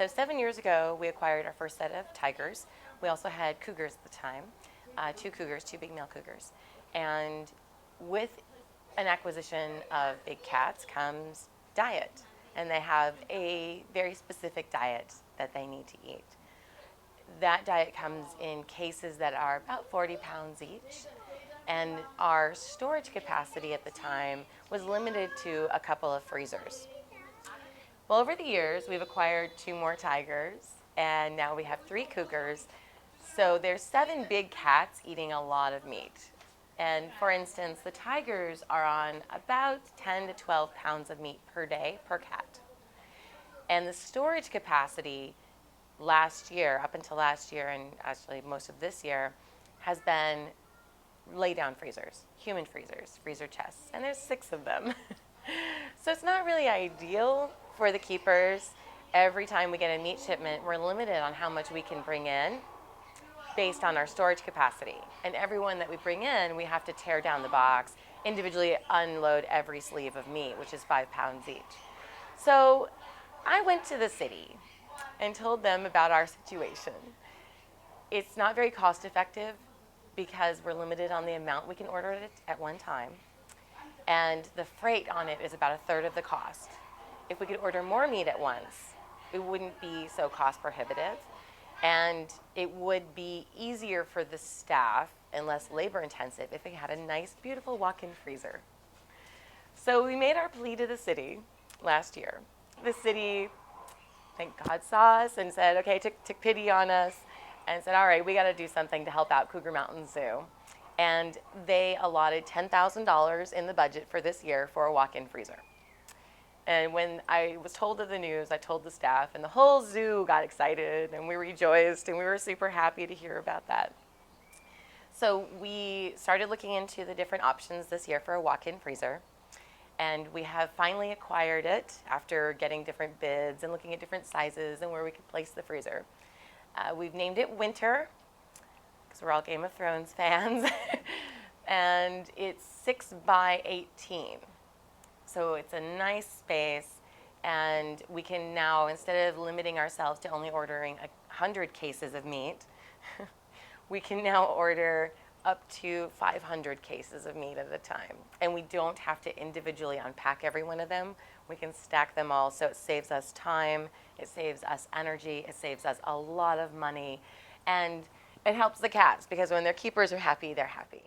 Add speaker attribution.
Speaker 1: So 7 years ago, we acquired our first set of tigers. We also had cougars at the time, two cougars, two big male cougars. And with an acquisition of big cats comes diet. And they have a very specific diet that they need to eat. That diet comes in cases that are about 40 pounds each. And our storage capacity at the time was limited to a couple of freezers. Well, over the years, we've acquired two more tigers, and now we have three cougars. So there's 7 big cats eating a lot of meat. And for instance, the tigers are on about 10 to 12 pounds of meat per day per cat. And the storage capacity last year, up until last year, and actually most of this year, has been lay down freezers, human freezers, freezer chests, and there's 6 of them. So it's not really ideal for the keepers. Every time we get a meat shipment, we're limited on how much we can bring in based on our storage capacity. And every one that we bring in, we have to tear down the box, individually unload every sleeve of meat, which is 5 pounds each. So I went to the city and told them about our situation. It's not very cost effective because we're limited on the amount we can order it at one time. And the freight on it is about 1/3 of the cost. If we could order more meat at once, it wouldn't be so cost prohibitive. And it would be easier for the staff and less labor intensive if we had a nice, beautiful walk-in freezer. So we made our plea to the city last year. The city, thank God, saw us and said, okay, took pity on us and said, all right, we got to do something to help out Cougar Mountain Zoo. And they allotted $10,000 in the budget for this year for a walk-in freezer. And when I was told of the news, I told the staff, and the whole zoo got excited, and we rejoiced, and we were super happy to hear about that. So we started looking into the different options this year for a walk-in freezer, and we have finally acquired it after getting different bids and looking at different sizes and where we could place the freezer. We've named it Winter, because we're all Game of Thrones fans, and it's 6 by 18. So it's a nice space, and we can now, instead of limiting ourselves to only ordering 100 cases of meat, we can now order up to 500 cases of meat at a time. And we don't have to individually unpack every one of them. We can stack them all, so it saves us time, it saves us energy, it saves us a lot of money, and it helps the cats, because when their keepers are happy, they're happy.